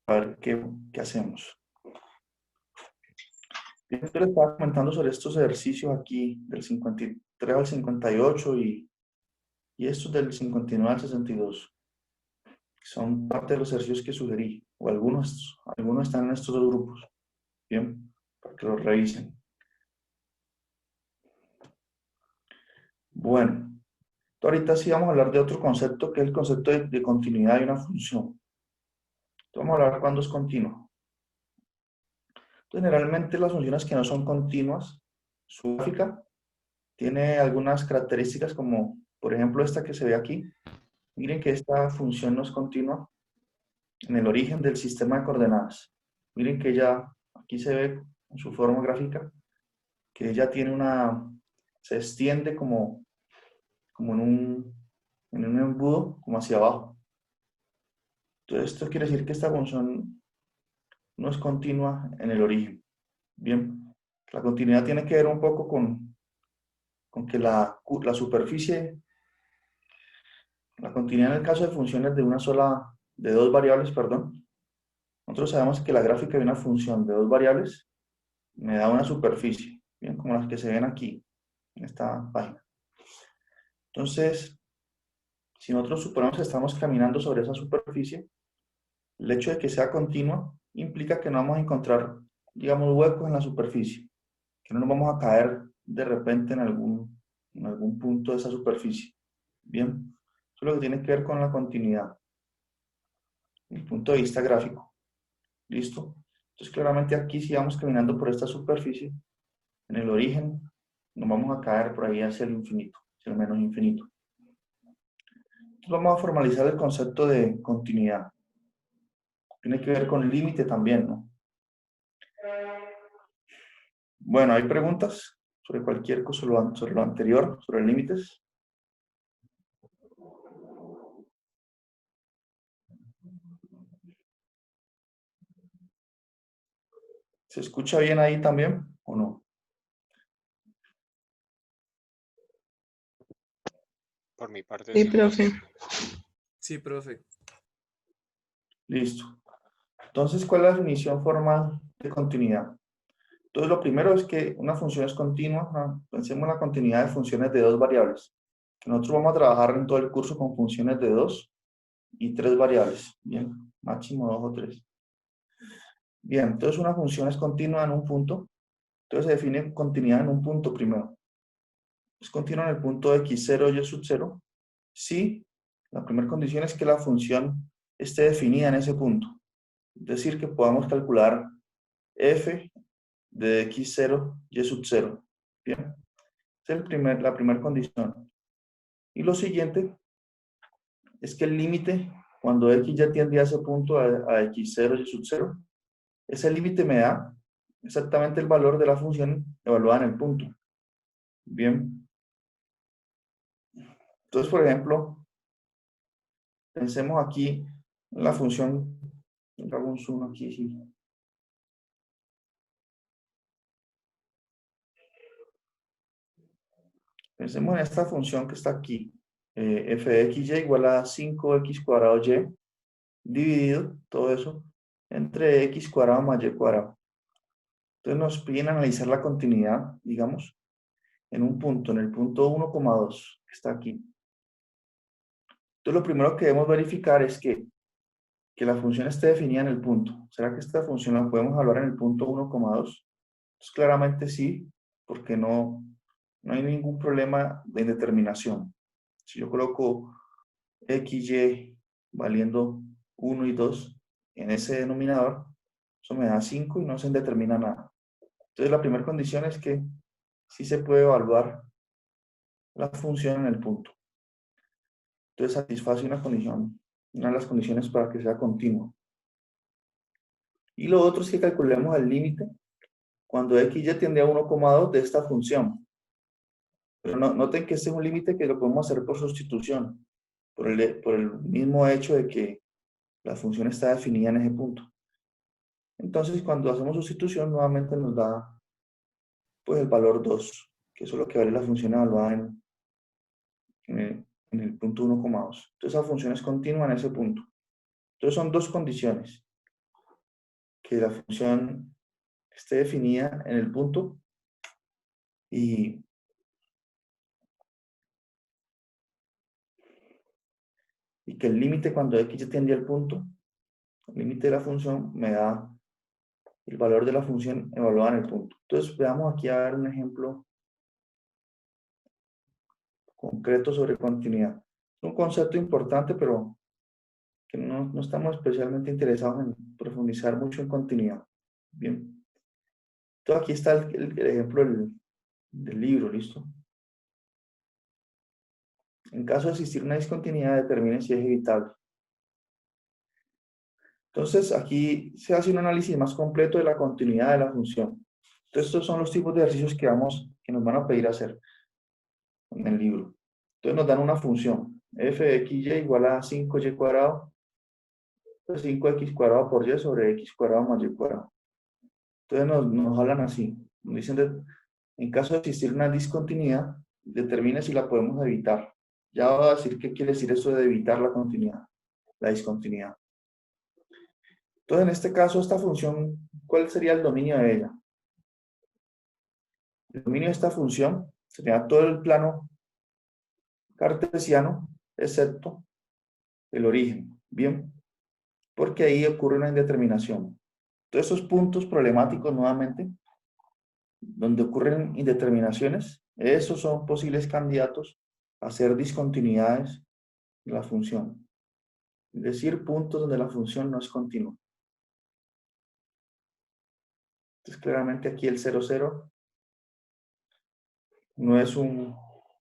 a ver qué hacemos. Bien, yo les estaba comentando sobre estos ejercicios aquí, del 53 al 58 y estos del 59 al 62. Son parte de los ejercicios que sugerí, o algunos están en estos dos grupos. Bien, para que los revisen. Bueno, ahorita sí vamos a hablar de otro concepto, que es el concepto de continuidad de una función. Entonces, vamos a hablar cuándo es continua. Generalmente las funciones que no son continuas, su gráfica tiene algunas características como, por ejemplo, esta que se ve aquí. Miren que esta función no es continua en el origen del sistema de coordenadas. Miren que ya aquí se ve en su forma gráfica que ella tiene se extiende como en un embudo, como hacia abajo. Entonces esto quiere decir que esta función no es continua en el origen. Bien, la continuidad tiene que ver un poco con que la superficie, la continuidad en el caso de funciones de dos variables, perdón. Nosotros sabemos que la gráfica de una función de dos variables me da una superficie, bien, como las que se ven aquí, en esta página. Entonces, si nosotros suponemos que estamos caminando sobre esa superficie, el hecho de que sea continua implica que no vamos a encontrar, digamos, huecos en la superficie, que no nos vamos a caer de repente en algún punto de esa superficie. Bien, eso es lo que tiene que ver con la continuidad, desde el punto de vista gráfico. ¿Listo? Entonces, claramente aquí si vamos caminando por esta superficie, en el origen nos vamos a caer por ahí hacia el infinito, hacia el menos infinito. Entonces, vamos a formalizar el concepto de continuidad. Tiene que ver con el límite también, ¿no? Bueno, ¿hay preguntas sobre cualquier cosa, sobre lo anterior, sobre límites? ¿Se escucha bien ahí también o no? Por mi parte, Sí, sí. profe. Sí, profe. Listo. Entonces, ¿cuál es la definición formal de continuidad? Entonces, lo primero es que una función es continua. ¿No? Pensemos en la continuidad de funciones de dos variables. Que nosotros vamos a trabajar en todo el curso con funciones de dos y tres variables. Bien, máximo dos o tres. Bien, entonces una función es continua en un punto. Entonces se define continuidad en un punto primero. Es continua en el punto x0 y sub 0 si la primera condición es que la función esté definida en ese punto. Es decir, que podamos calcular f de x0 y sub 0. Bien, esa es la primera condición. Y lo siguiente es que el límite, cuando x ya tiende a ese punto, a x0 y sub 0, ese límite me da exactamente el valor de la función evaluada en el punto. Bien. Entonces, por ejemplo, pensemos aquí en la función, hago un zoom aquí, sí. Pensemos en esta función que está aquí, f de xy igual a 5x cuadrado y, dividido, todo eso, entre x cuadrado más y cuadrado. Entonces nos piden analizar la continuidad, digamos, en un punto, en el punto 1,2, que está aquí. Entonces lo primero que debemos verificar es que la función esté definida en el punto. ¿Será que esta función la podemos evaluar en el punto 1,2? Pues claramente sí, porque no hay ningún problema de indeterminación. Si yo coloco xy valiendo 1 y 2 en ese denominador, eso me da 5 y no se indetermina nada. Entonces la primera condición es que sí se puede evaluar la función en el punto. Entonces satisface una condición, una de las condiciones para que sea continuo. Y lo otro es que calculemos el límite cuando x ya tiende a 1,2 de esta función. Pero noten que este es un límite que lo podemos hacer por sustitución, por el mismo hecho de que la función está definida en ese punto. Entonces, cuando hacemos sustitución, nuevamente nos da pues, el valor 2, que eso es lo que vale la función evaluada en el punto 1,2. Entonces, esa función es continua en ese punto. Entonces, son dos condiciones. que la función esté definida en el punto y que el límite cuando x ya tiende al punto, el límite de la función me da el valor de la función evaluada en el punto. Entonces veamos aquí a ver un ejemplo concreto sobre continuidad. Es un concepto importante, pero que no estamos especialmente interesados en profundizar mucho en continuidad. Bien. Entonces aquí está el ejemplo del libro, ¿listo? En caso de existir una discontinuidad, determine si es evitable. Entonces aquí se hace un análisis más completo de la continuidad de la función. Entonces estos son los tipos de ejercicios que nos van a pedir hacer en el libro. Entonces nos dan una función, f de xy igual a 5y cuadrado, 5x cuadrado por y sobre x cuadrado más y cuadrado. Entonces nos hablan así, nos dicen, en caso de existir una discontinuidad, determine si la podemos evitar. Ya voy a decir qué quiere decir eso de evitar la continuidad, la discontinuidad. Entonces, en este caso, esta función, ¿cuál sería el dominio de ella? El dominio de esta función sería todo el plano cartesiano, excepto el origen. Bien, porque ahí ocurre una indeterminación. Todos esos puntos problemáticos, nuevamente, donde ocurren indeterminaciones, esos son posibles candidatos a ser discontinuidades de la función. Es decir, puntos donde la función no es continua. Entonces, claramente aquí el 0, 0 no es un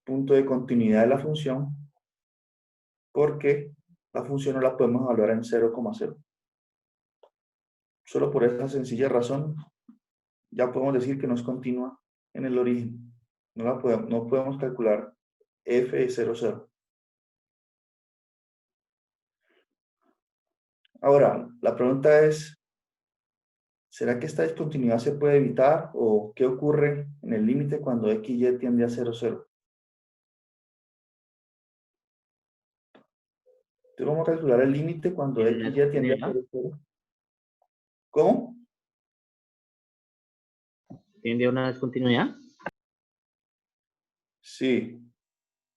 punto de continuidad de la función porque la función no la podemos evaluar en 0,0. Solo por esa sencilla razón ya podemos decir que no es continua en el origen. No podemos calcular f de 0, 0. Ahora, la pregunta es, ¿será que esta discontinuidad se puede evitar o qué ocurre en el límite cuando x y tiende a 0, 0? Entonces vamos a calcular el límite cuando ¿Tiene x una y tiende a discontinuidad? 0, 0. ¿Cómo? ¿Tiene una discontinuidad? Sí.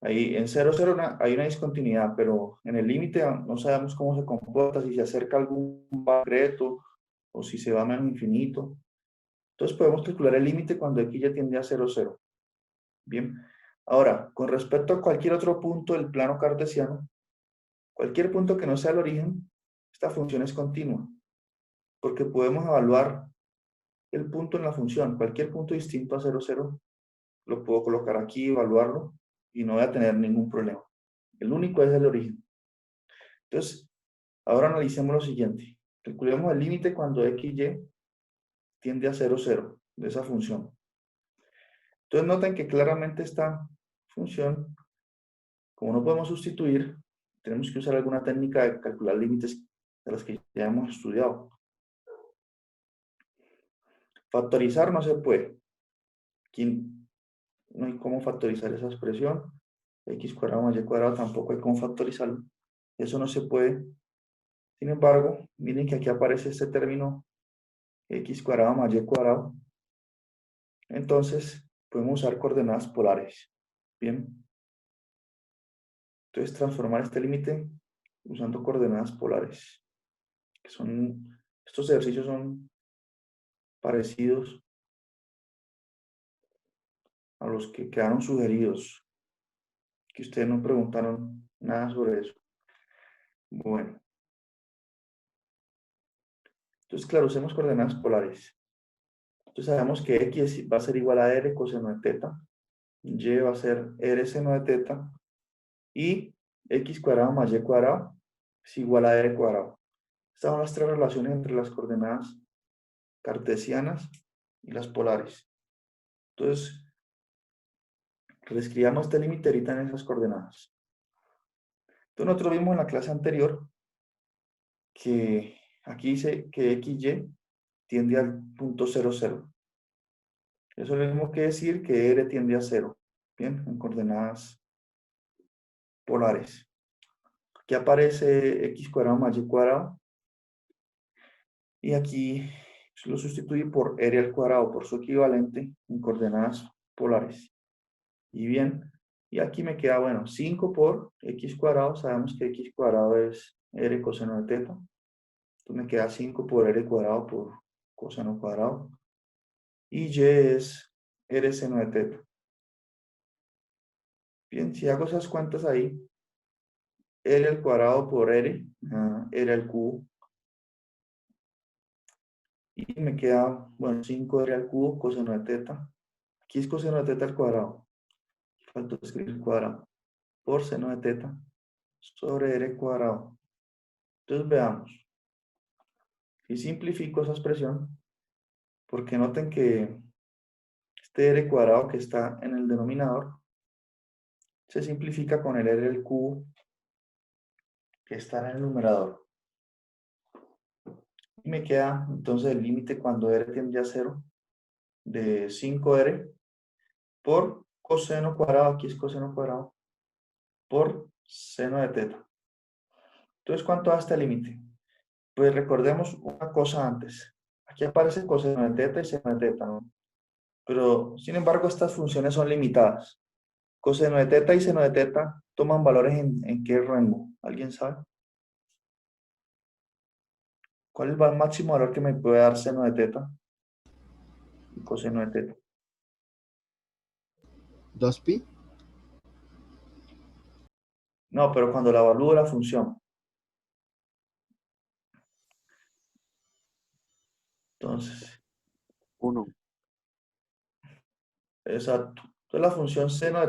Ahí en 0, 0 hay una discontinuidad, pero en el límite no sabemos cómo se comporta, si se acerca a algún concreto o si se va a menos infinito. Entonces podemos calcular el límite cuando x ya tiende a 0, 0. Bien. Ahora, con respecto a cualquier otro punto del plano cartesiano, cualquier punto que no sea el origen, esta función es continua, porque podemos evaluar el punto en la función, cualquier punto distinto a 0, 0, lo puedo colocar aquí, evaluarlo, y no voy a tener ningún problema. El único es el origen. Entonces, ahora analicemos lo siguiente. Calculemos el límite cuando x y tiende a 0, 0 de esa función. Entonces, noten que claramente esta función, como no podemos sustituir, tenemos que usar alguna técnica de calcular límites de las que ya hemos estudiado. Factorizar no se puede. Aquí no hay cómo factorizar esa expresión. X cuadrado más y cuadrado tampoco hay cómo factorizarlo. Eso no se puede. Sin embargo, miren que aquí aparece este término x cuadrado más y cuadrado. Entonces, podemos usar coordenadas polares. Bien. Entonces, transformar este límite usando coordenadas polares. Estos ejercicios son parecidos a los que quedaron sugeridos, que ustedes no preguntaron nada sobre eso. Bueno. Entonces, claro, usemos coordenadas polares. Entonces, sabemos que x va a ser igual a r coseno de teta, y va a ser r seno de teta, y x cuadrado más y cuadrado es igual a r cuadrado. Estas son las tres relaciones entre las coordenadas cartesianas y las polares. Entonces, reescribamos este límite ahorita en esas coordenadas. Entonces, nosotros vimos en la clase anterior que aquí dice que XY tiende al punto 0, 0. Eso es lo mismo que decir que R tiende a 0. Bien, en coordenadas polares. Aquí aparece x cuadrado más y cuadrado. Y aquí lo sustituí por r al cuadrado, por su equivalente en coordenadas polares. Y bien, y aquí me queda, bueno, 5 por x cuadrado. Sabemos que x cuadrado es r coseno de teta. Entonces me queda 5 por r cuadrado por coseno cuadrado. Y y es r seno de teta. Bien, si hago esas cuentas ahí, r al cuadrado por r, r al cubo. Y me queda, bueno, 5r al cubo coseno de teta. Aquí es coseno de teta al cuadrado. Falta escribir el cuadrado. Por seno de teta sobre r cuadrado. Entonces veamos. Si simplifico esa expresión, porque noten que este r cuadrado que está en el denominador se simplifica con el r al cubo que está en el numerador. Y me queda entonces el límite cuando r tiende a 0 de 5r por coseno cuadrado, aquí es coseno cuadrado, por seno de teta. Entonces, ¿cuánto da este límite? Pues recordemos una cosa antes. Aquí aparece coseno de teta y seno de teta, ¿no? Pero, sin embargo, estas funciones son limitadas. Coseno de teta y seno de teta toman valores en qué rango. ¿Alguien sabe? ¿Cuál es el máximo valor que me puede dar seno de teta y coseno de teta? 2pi. No, pero cuando la evalúo la función. Entonces, 1. exacto. Entonces la función seno de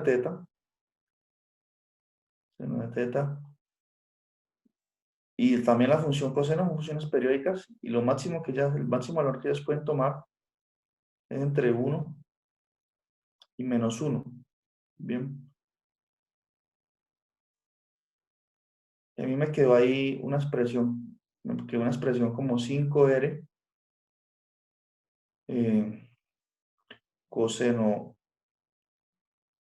teta, y también la función coseno son funciones periódicas, y lo máximo que el máximo valor que ellas pueden tomar es entre 1 y menos 1. Bien. Y a mí me quedó ahí una expresión, como 5r coseno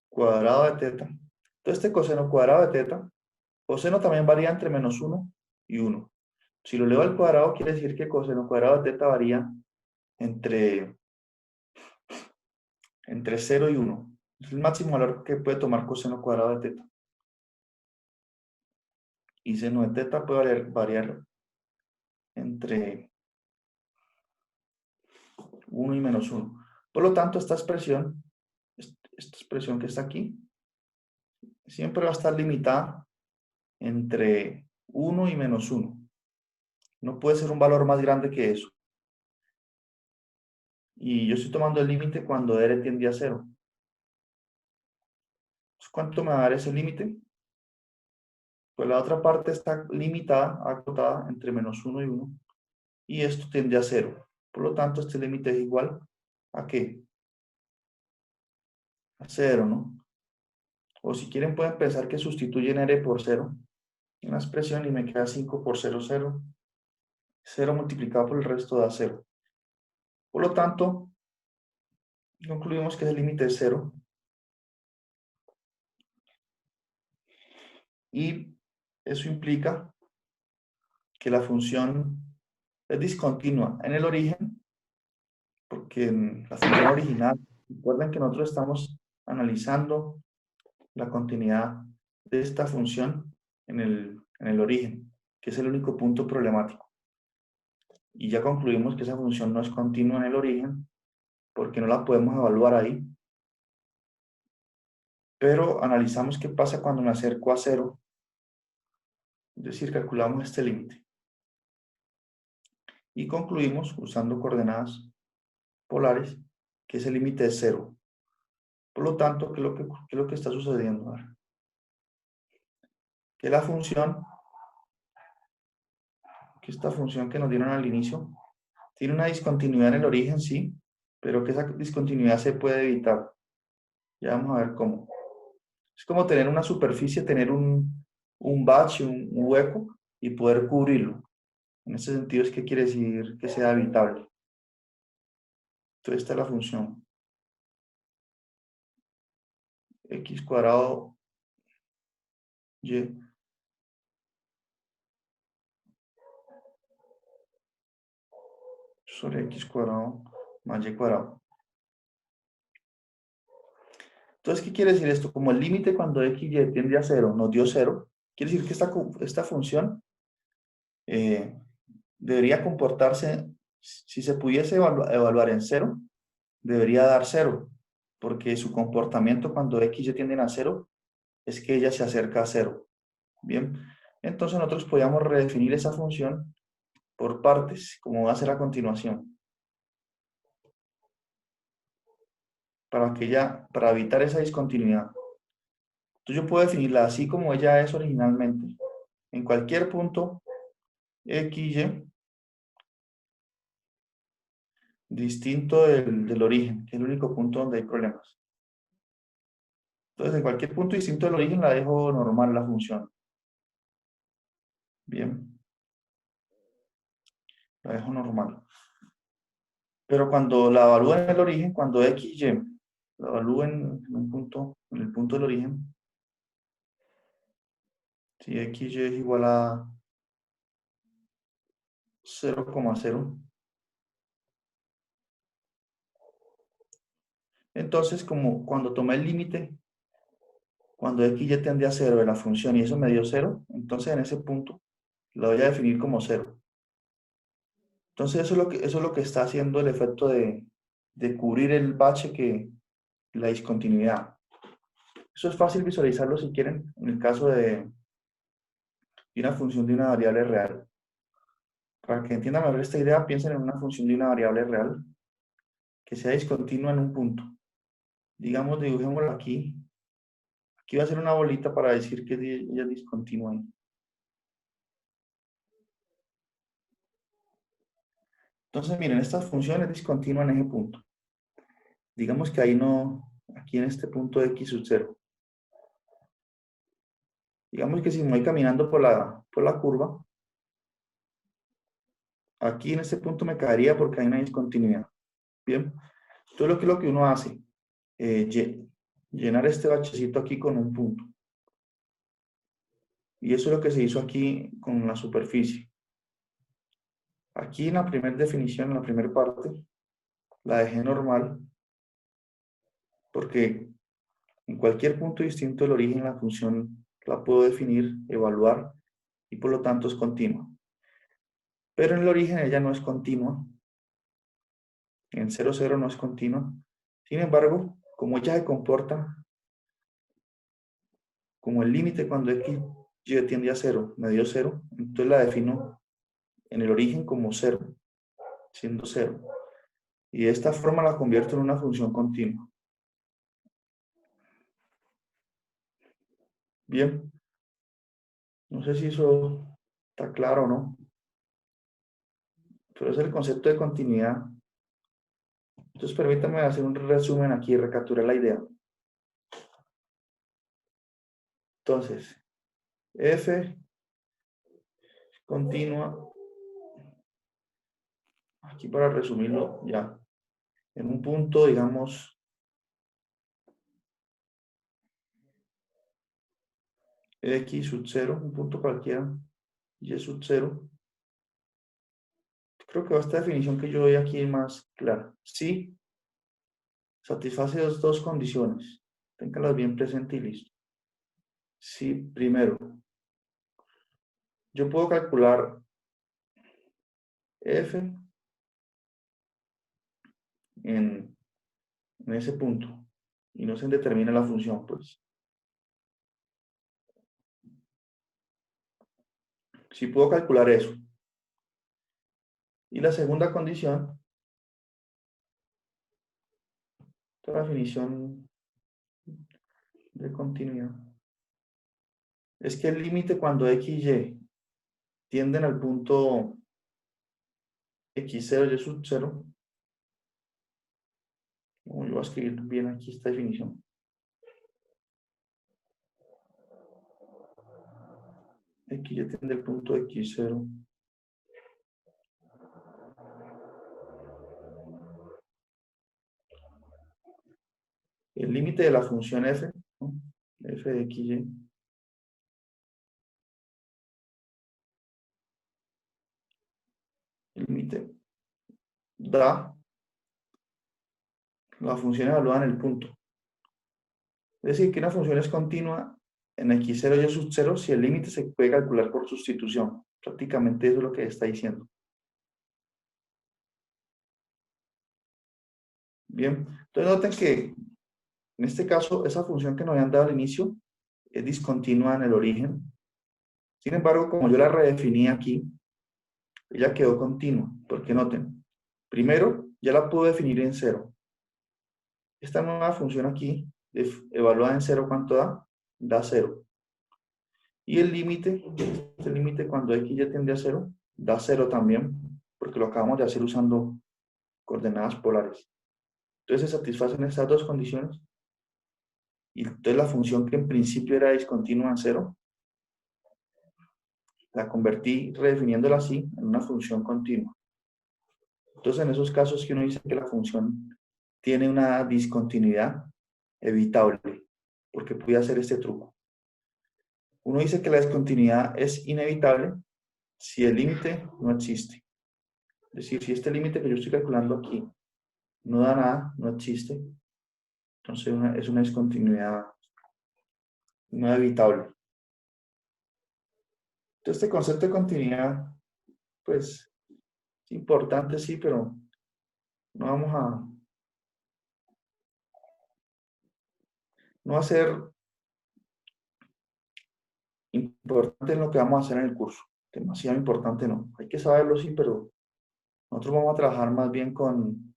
cuadrado de teta. Entonces este coseno cuadrado de teta, coseno también varía entre menos 1 y 1. Si lo elevo al cuadrado, quiere decir que coseno cuadrado de teta varía entre 0 y 1. Es el máximo valor que puede tomar coseno cuadrado de teta. Y seno de teta puede variar entre 1 y menos 1. Por lo tanto, esta expresión que está aquí, siempre va a estar limitada entre 1 y menos 1. No puede ser un valor más grande que eso. Y yo estoy tomando el límite cuando r tiende a 0. ¿Cuánto me va a dar ese límite? Pues la otra parte está limitada, acotada entre menos 1 y 1. Y esto tiende a 0. Por lo tanto, este límite es igual ¿a qué? A 0, ¿no? O si quieren pueden pensar que sustituyen r por 0 en la expresión y me queda 5 por 0, 0. 0 multiplicado por el resto da 0. Por lo tanto, concluimos que el límite es 0. Y eso implica que la función es discontinua en el origen, porque en la función original, recuerden que nosotros estamos analizando la continuidad de esta función en el origen, que es el único punto problemático. Y ya concluimos que esa función no es continua en el origen, porque no la podemos evaluar ahí. Pero analizamos qué pasa cuando me acerco a 0, es decir, calculamos este límite. Y concluimos, usando coordenadas polares, que ese límite es 0. Por lo tanto, ¿qué es lo que está sucediendo ahora? Que la función, que esta función que nos dieron al inicio, tiene una discontinuidad en el origen, sí, pero que esa discontinuidad se puede evitar. Ya vamos a ver cómo. Es como tener una superficie, tener un bache, un hueco, y poder cubrirlo. En ese sentido es que quiere decir que sea habitable. Entonces esta es la función. X cuadrado y sobre x cuadrado más y cuadrado. Entonces, ¿qué quiere decir esto? Como el límite cuando x y tiende a 0 nos dio 0, quiere decir que esta función debería comportarse, si se pudiese evaluar en 0, debería dar 0, porque su comportamiento cuando x y tienden a 0 es que ella se acerca a 0. Bien, entonces nosotros podríamos redefinir esa función por partes, como va a ser a continuación. Para evitar esa discontinuidad. Entonces yo puedo definirla así como ella es originalmente. En cualquier punto x, y, distinto del origen, que es el único punto donde hay problemas. Entonces, en cualquier punto distinto del origen la dejo normal la función. Bien. La dejo normal. Pero cuando la evalúo en el origen, cuando x, y, la evalúo en el punto del origen, si x, y es igual a 0,0, entonces como cuando tomé el límite, cuando x, y tiende a 0 de la función y eso me dio 0, entonces en ese punto lo voy a definir como 0. Entonces eso es lo que está haciendo el efecto de cubrir el bache la discontinuidad. Eso es fácil visualizarlo si quieren, en el caso de una función de una variable real. Para que entiendan mejor esta idea, piensen en una función de una variable real que sea discontinua en un punto. Digamos, dibujémoslo aquí. Aquí va a ser una bolita para decir que ella es discontinua ahí. Entonces, miren, esta función es discontinua en ese punto. Digamos que ahí no, aquí en este punto de x sub 0. Digamos que si me voy caminando por la curva, aquí en este punto me caería porque hay una discontinuidad. Bien, entonces lo que uno hace, llenar este bachecito aquí con un punto. Y eso es lo que se hizo aquí con la superficie. Aquí en la primera definición, en la primera parte, la dejé normal, porque en cualquier punto distinto del origen la función la puedo definir, evaluar, y por lo tanto es continua. Pero en el origen ella no es continua, en 0, 0 no es continua. Sin embargo, como ella se comporta como el límite cuando x y tiende a 0, me dio 0, entonces la defino en el origen como 0, siendo 0. Y de esta forma la convierto en una función continua. Bien, no sé si eso está claro o no, pero es el concepto de continuidad. Entonces permítanme hacer un resumen aquí y recapturar la idea. Entonces, f continua, aquí para resumirlo ya, en un punto, digamos, x sub 0, un punto cualquiera, y sub 0. Creo que esta definición que yo doy aquí es más clara. Sí, satisface dos condiciones. Ténganlas bien presentes y listo. Sí, primero, yo puedo calcular f en ese punto y no se determina la función, pues. Sí puedo calcular eso. Y la segunda condición, esta definición de continuidad, es que el límite cuando x y tienden al punto x0 y sub 0, yo voy a escribir bien aquí esta definición. X y tiende al punto x0. El límite de la función f, ¿no? F de x, y. El límite da la función evaluada en el punto. Es decir, que una función es continua en x0 y sub 0 si el límite se puede calcular por sustitución. Prácticamente eso es lo que está diciendo. Bien, entonces noten que en este caso esa función que nos habían dado al inicio es discontinua en el origen. Sin embargo, como yo la redefiní aquí, ella quedó continua, porque noten, primero ya la puedo definir en 0. Esta nueva función aquí, evaluada en 0, ¿cuánto da? Da 0. Y el límite, este límite cuando x ya tiende a 0, da 0 también, porque lo acabamos de hacer usando coordenadas polares. Entonces se satisfacen estas dos condiciones. Y entonces la función que en principio era discontinua en 0, la convertí redefiniéndola así en una función continua. Entonces en esos casos que uno dice que la función tiene una discontinuidad evitable, porque pude hacer este truco. Uno dice que la discontinuidad es inevitable si el límite no existe. Es decir, si este límite que yo estoy calculando aquí no da nada, no existe, entonces es una discontinuidad no evitable. Entonces este concepto de continuidad, pues, es importante, sí, pero no vamos a... no va a ser importante en lo que vamos a hacer en el curso. Demasiado importante no. Hay que saberlo, sí, pero nosotros vamos a trabajar más bien con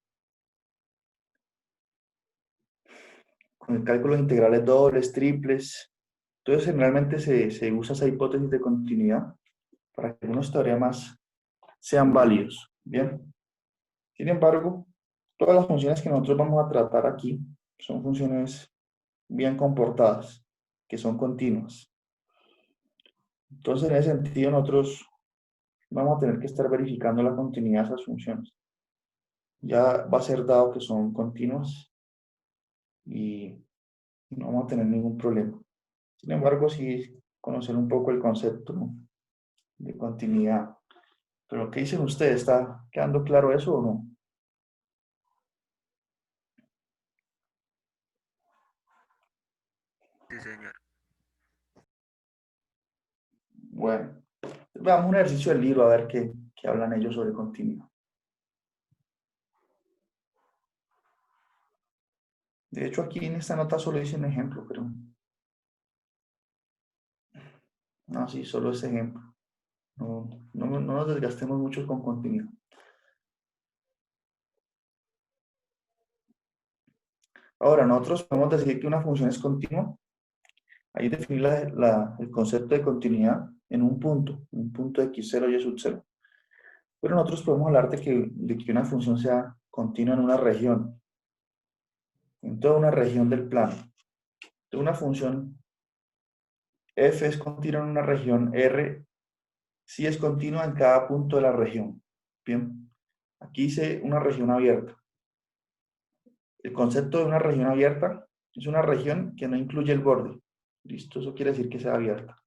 el cálculo de integrales dobles, triples. Entonces, generalmente se usa esa hipótesis de continuidad para que algunos teoremas sean válidos. Bien. Sin embargo, todas las funciones que nosotros vamos a tratar aquí son funciones bien comportadas, que son continuas. Entonces, en ese sentido, nosotros vamos a tener que estar verificando la continuidad de esas funciones. Ya va a ser dado que son continuas y no vamos a tener ningún problema. Sin embargo, sí conocer un poco el concepto, ¿no?, de continuidad. Pero ¿qué dicen ustedes? ¿Está quedando claro eso o no? Sí, señor. Bueno, veamos un ejercicio del libro a ver qué hablan ellos sobre continuidad. De hecho, aquí en esta nota solo dice un ejemplo, pero... no, sí, solo ese ejemplo. No nos desgastemos mucho con continuidad. Ahora, nosotros podemos decir que una función es continua. Ahí definir el concepto de continuidad en un punto x0 y sub 0. Pero nosotros podemos hablar de que una función sea continua en una región, en toda una región del plano. De una función f es continua en una región, r sí es continua en cada punto de la región. Bien, aquí dice una región abierta. El concepto de una región abierta es una región que no incluye el borde. ¿Listo? Eso quiere decir que sea abierta.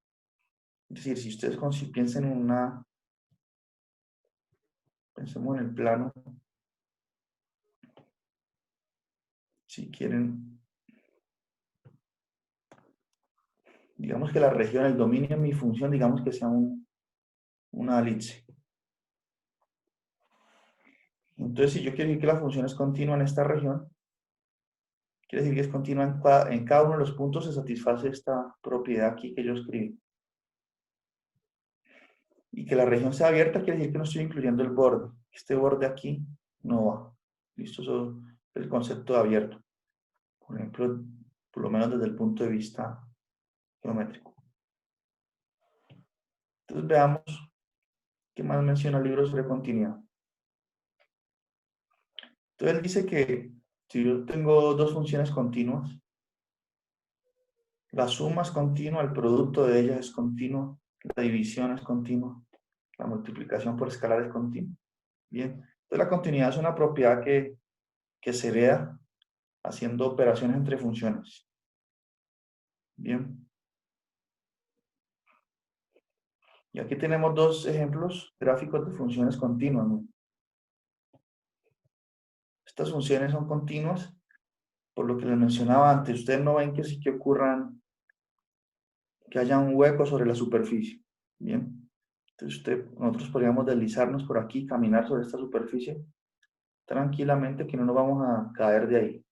Es decir, si ustedes piensan en pensemos en el plano, si quieren, digamos que la región, el dominio de mi función, digamos que sea una elipse. Entonces, si yo quiero decir que la función es continua en esta región, quiere decir que es continua en cada uno de los puntos, se satisface esta propiedad aquí que yo escribí. Y que la región sea abierta quiere decir que no estoy incluyendo el borde. Este borde aquí no va. ¿Listo? Eso es el concepto de abierto. Por ejemplo, por lo menos desde el punto de vista geométrico. Entonces veamos qué más menciona el libro sobre continuidad. Entonces él dice que si yo tengo dos funciones continuas, la suma es continua, el producto de ellas es continuo, la división es continua, la multiplicación por escalar es continua. Bien, entonces la continuidad es una propiedad que se hereda haciendo operaciones entre funciones. Bien. Y aquí tenemos dos ejemplos gráficos de funciones continuas, ¿no? Estas funciones son continuas, por lo que les mencionaba antes. Ustedes no ven que sí que ocurran, que haya un hueco sobre la superficie. Bien. Entonces nosotros podríamos deslizarnos por aquí, caminar sobre esta superficie tranquilamente, que no nos vamos a caer de ahí.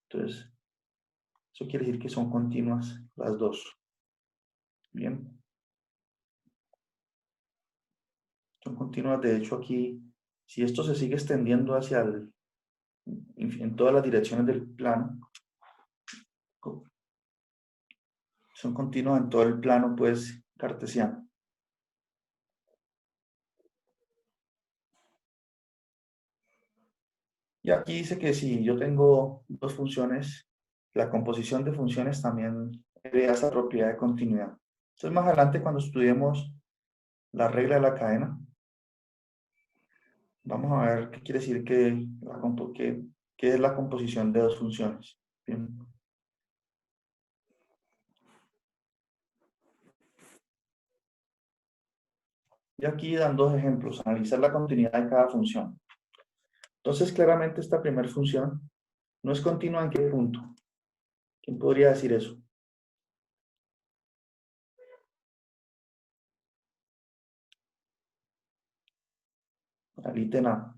Entonces, eso quiere decir que son continuas las dos. Bien. Son continuas, de hecho aquí, si esto se sigue extendiendo hacia en todas las direcciones del plano, son continuas en todo el plano, pues, cartesiano. Y aquí dice que si yo tengo dos funciones, la composición de funciones también hereda esa propiedad de continuidad. Entonces, más adelante, cuando estudiemos la regla de la cadena, vamos a ver qué quiere decir qué es la composición de dos funciones. Bien. Y aquí dan dos ejemplos, analizar la continuidad de cada función. Entonces, claramente esta primera función no es continua en qué punto. ¿Quién podría decir eso? Aliten A.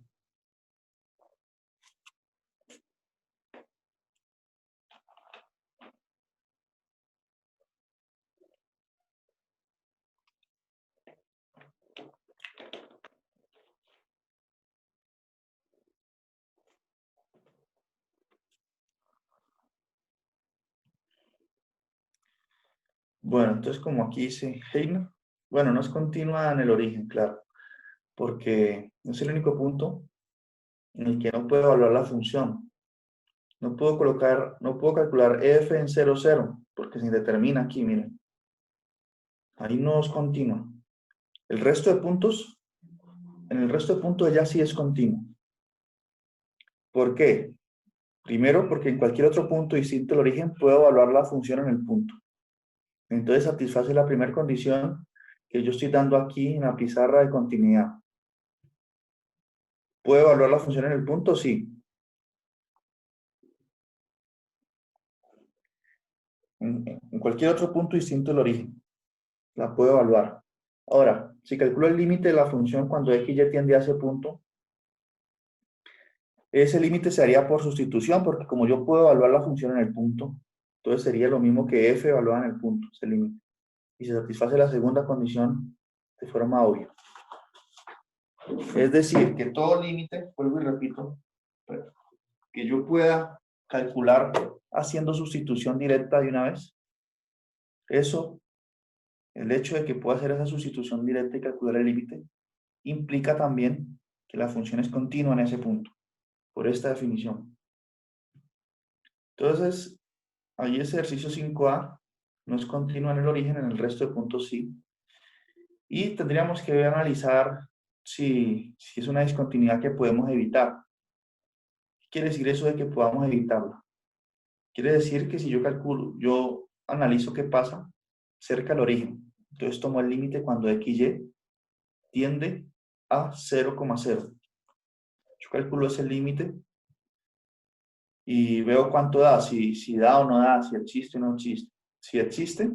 Bueno, entonces como aquí dice Heine, bueno, no es continua en el origen, claro, porque no es el único punto en el que no puedo evaluar la función. No puedo calcular f en 0, 0, porque se indetermina aquí, miren. Ahí no es continua. El resto de puntos, en el resto de puntos ya sí es continuo. ¿Por qué? Primero, porque en cualquier otro punto distinto del origen puedo evaluar la función en el punto. Entonces satisface la primera condición que yo estoy dando aquí en la pizarra de continuidad. ¿Puedo evaluar la función en el punto? Sí. En cualquier otro punto distinto del origen. La puedo evaluar. Ahora, si calculo el límite de la función cuando x y tiende a ese punto, ese límite se haría por sustitución, porque como yo puedo evaluar la función en el punto, entonces sería lo mismo que f evaluada en el punto, ese límite. Y se satisface la segunda condición de forma obvia. Es decir, que todo límite, vuelvo y repito, que yo pueda calcular haciendo sustitución directa de una vez, eso, el hecho de que pueda hacer esa sustitución directa y calcular el límite, implica también que la función es continua en ese punto, por esta definición. Entonces, ahí ese ejercicio 5A no es continua en el origen, en el resto de puntos sí. Y tendríamos que analizar si es una discontinuidad que podemos evitar. ¿Qué quiere decir eso de que podamos evitarla? Quiere decir que si yo analizo qué pasa cerca del origen. Entonces tomo el límite cuando XY tiende a 0,0. Yo calculo ese límite y veo cuánto da, si da o no da, si existe o no existe. Si existe,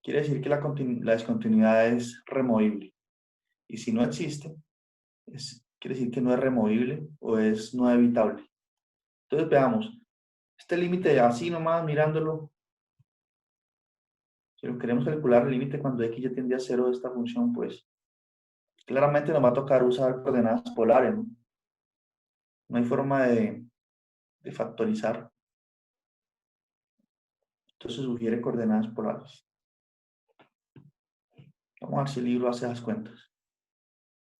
quiere decir que la discontinuidad es removible. Y si no existe, quiere decir que no es removible o es no evitable. Entonces veamos, este límite así nomás mirándolo, si lo queremos calcular el límite cuando x ya tiende a 0 de esta función, pues claramente nos va a tocar usar coordenadas polares, ¿no? No hay forma de factorizar. Entonces sugiere coordenadas polares. Vamos a ver si el libro hace las cuentas.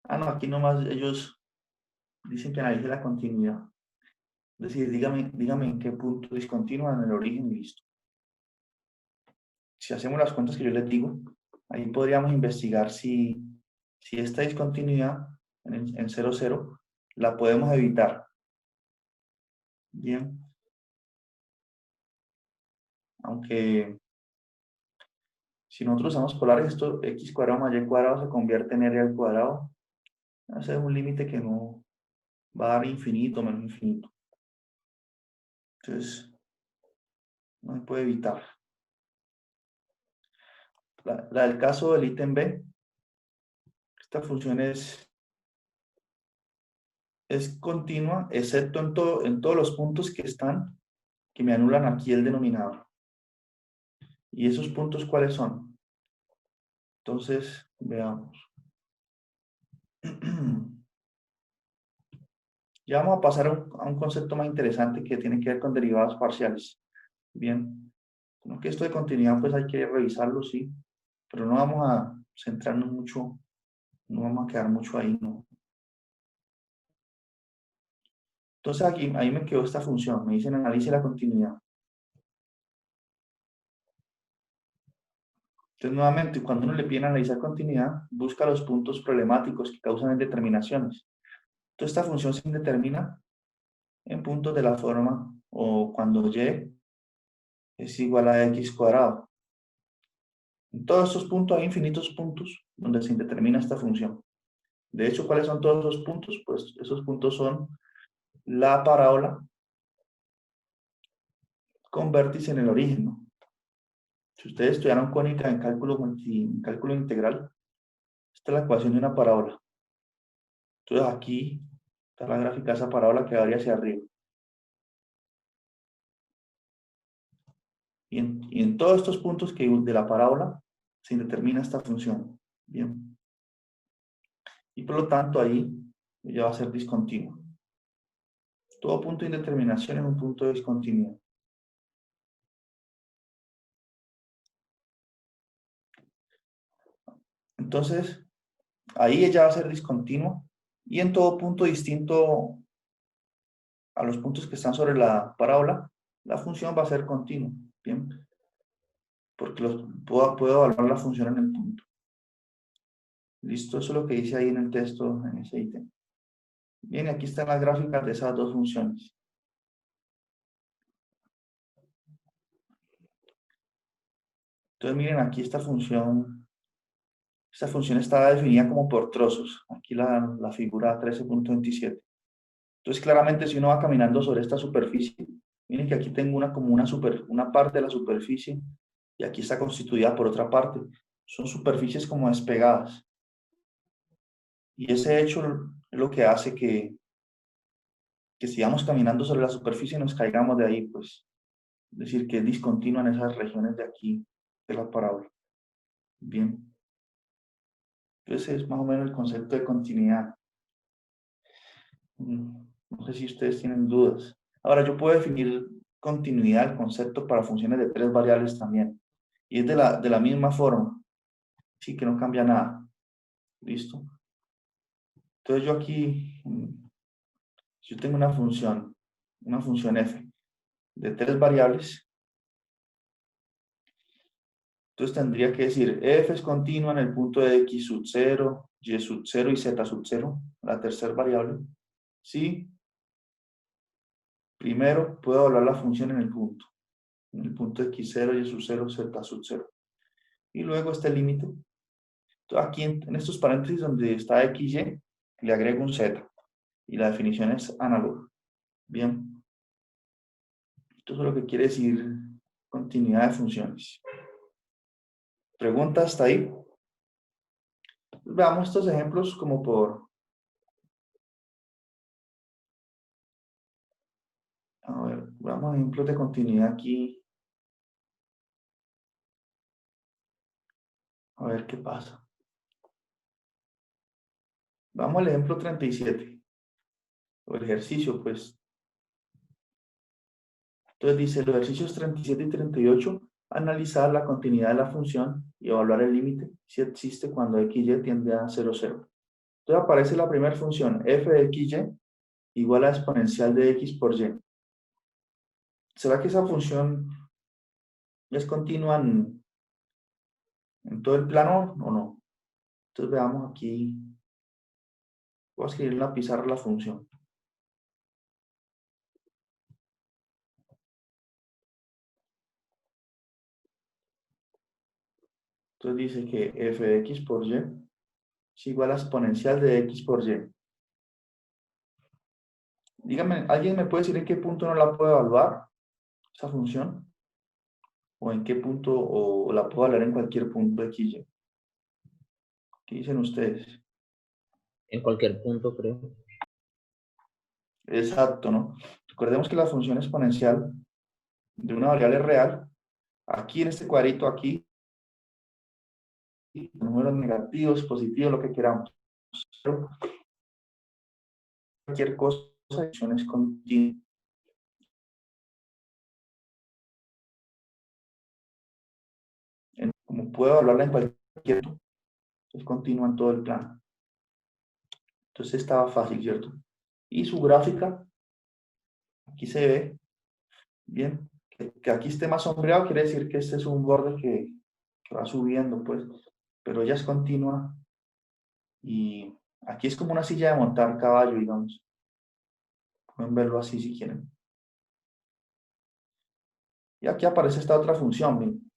Ah, no, aquí nomás ellos dicen que analice la continuidad. Es decir, dígame en qué punto discontinúa en el origen y listo. Si hacemos las cuentas que yo les digo, ahí podríamos investigar si esta discontinuidad en 0, 0 la podemos evitar. Bien. Aunque si nosotros usamos polares, esto x² más y² se convierte en r². Ese es un límite que no va a dar infinito menos infinito. Entonces, no se puede evitar. La del caso del ítem B, esta función es continua, excepto en todos los puntos que me anulan aquí el denominador. ¿Y esos puntos cuáles son? Entonces, veamos. Ya vamos a pasar a un concepto más interesante que tiene que ver con derivadas parciales. Bien, como que esto de continuidad pues hay que revisarlo, sí, pero no vamos a centrarnos mucho, no vamos a quedar mucho ahí, ¿no? Entonces aquí, ahí me quedó esta función, me dicen analice la continuidad. Entonces nuevamente, cuando uno le pide analizar continuidad, busca los puntos problemáticos que causan indeterminaciones. Entonces esta función se indetermina en puntos de la forma o cuando y es igual a x cuadrado. En todos estos puntos hay infinitos puntos donde se indetermina esta función. De hecho, ¿cuáles son todos esos puntos? Pues esos puntos son la parábola con vértice en el origen, ¿no? Si ustedes estudiaron cónica en cálculo integral, esta es la ecuación de una parábola. Entonces aquí está la gráfica de esa parábola que varía hacia arriba. Y en todos estos puntos de la parábola se determina esta función. Bien. Y por lo tanto ahí ya va a ser discontinuo. Todo punto de indeterminación es un punto de discontinuidad. Entonces, ahí ella va a ser discontinuo y en todo punto distinto a los puntos que están sobre la parábola, la función va a ser continua. Bien. Porque puedo evaluar la función en el punto. Listo, eso es lo que dice ahí en el texto, en ese ítem. Bien, aquí están las gráficas de esas dos funciones. Entonces miren aquí esta función está definida como por trozos. Aquí la figura 13.27. Entonces claramente si uno va caminando sobre esta superficie, miren que aquí tengo una parte de la superficie y aquí está constituida por otra parte. Son superficies como despegadas. Y ese hecho es lo que hace que sigamos caminando sobre la superficie y nos caigamos de ahí, pues. Es decir, que es discontinua en esas regiones de aquí de la parábola. Bien. Entonces es más o menos el concepto de continuidad. No sé si ustedes tienen dudas. Ahora, yo puedo definir continuidad, el concepto para funciones de tres variables también. Y es de la misma forma. Sí, que no cambia nada. ¿Listo? Entonces yo aquí, si yo tengo una función f de tres variables, entonces tendría que decir f es continua en el punto de x sub 0, y sub 0 y z sub 0, la tercera variable. Sí, primero puedo evaluar la función en el punto x0, y sub 0, z sub 0. Y luego este límite. Entonces aquí en estos paréntesis donde está xy, le agrego un z. Y la definición es análoga. Bien. Esto es lo que quiere decir continuidad de funciones. ¿Preguntas hasta ahí? Veamos estos ejemplos como a ver, veamos ejemplos de continuidad aquí. A ver qué pasa. Vamos al ejemplo 37. O el ejercicio, pues. Entonces dice, los ejercicios 37 y 38, analizar la continuidad de la función y evaluar el límite si existe cuando xy tiende a 0, 0. Entonces aparece la primera función, f de xy igual a exponencial de x por y. ¿Será que esa función es continua en todo el plano o no? Entonces veamos aquí, voy a escribir en la pizarra la función. Entonces dice que f de x por y es igual a exponencial de x por y. Dígame, ¿alguien me puede decir en qué punto no la puedo evaluar, esa función? ¿O en qué punto, o la puedo evaluar en cualquier punto de XY? ¿Qué dicen ustedes? En cualquier punto, creo. Exacto, ¿no? Recordemos que la función exponencial de una variable real, aquí en este cuadrito, aquí, números negativos, positivos, lo que queramos. Pero cualquier cosa, la función es continua. Como puedo hablarla en cualquier punto, es continua en todo el plano. Entonces estaba fácil, ¿cierto? Y su gráfica, aquí se ve, bien, que aquí esté más sombreado, quiere decir que este es un borde que va subiendo, pues, pero ya es continua. Y aquí es como una silla de montar caballo, digamos. Pueden verlo así si quieren. Y aquí aparece esta otra función, miren.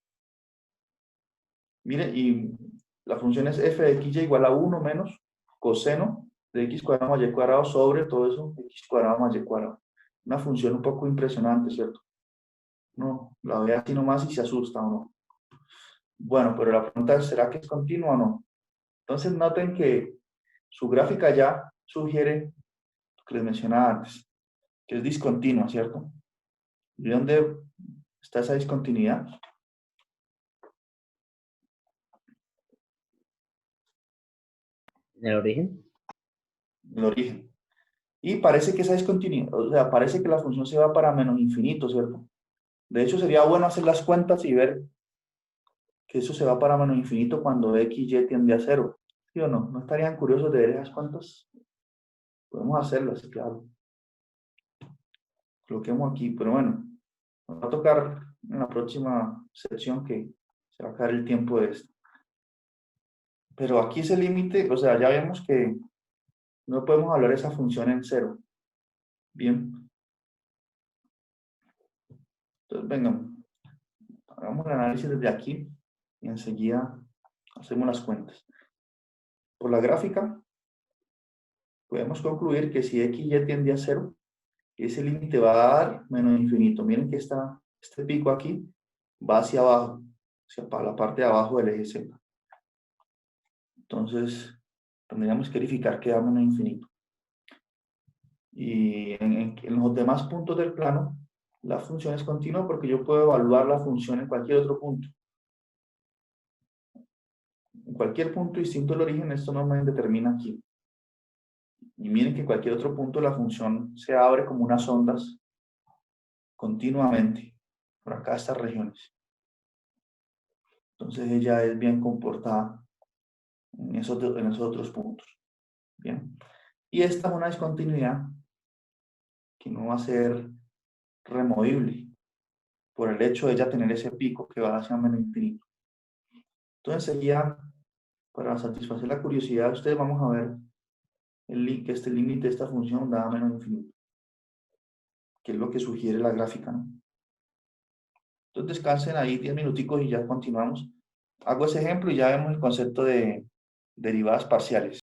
Mire, y la función es f de xy igual a 1 menos coseno de x cuadrado más y cuadrado sobre todo eso, x cuadrado más y cuadrado. Una función un poco impresionante, ¿cierto? No, la ve así nomás y se asusta o no. Bueno, pero la pregunta es, ¿será que es continua o no? Entonces noten que su gráfica ya sugiere lo que les mencionaba antes, que es discontinua, ¿cierto? ¿Y dónde está esa discontinuidad? En el origen. El origen. Y parece que esa discontinuidad, o sea, parece que la función se va para menos infinito, ¿cierto? De hecho, sería bueno hacer las cuentas y ver que eso se va para menos infinito cuando x y tiende a 0. ¿Sí o no? ¿No estarían curiosos de ver esas cuentas? Podemos hacerlas, claro. Coloquemos aquí, pero bueno, nos va a tocar en la próxima sección que se va a acabar el tiempo de esto. Pero aquí ese límite, o sea, ya vemos que no podemos hablar de esa función en 0. Bien. Entonces, venga, hagamos el análisis desde aquí y enseguida hacemos las cuentas. Por la gráfica, podemos concluir que si x y tiende a 0, ese límite va a dar menos infinito. Miren que este pico aquí va hacia abajo, hacia la parte de abajo del eje Z. Entonces, tendríamos que verificar que da menos infinito. Y en los demás puntos del plano, la función es continua porque yo puedo evaluar la función en cualquier otro punto. En cualquier punto distinto del origen, esto no me determina aquí. Y miren que en cualquier otro punto la función se abre como unas ondas continuamente, por acá estas regiones. Entonces ella es bien comportada en esos otros puntos. Bien. Y esta es una discontinuidad que no va a ser removible por el hecho de ella tener ese pico que va hacia menos infinito. Entonces sería, para satisfacer la curiosidad de ustedes, vamos a ver que este límite de esta función da menos infinito, que es lo que sugiere la gráfica, ¿no? Entonces descansen ahí 10 minuticos y ya continuamos. Hago ese ejemplo y ya vemos el concepto de derivadas parciales.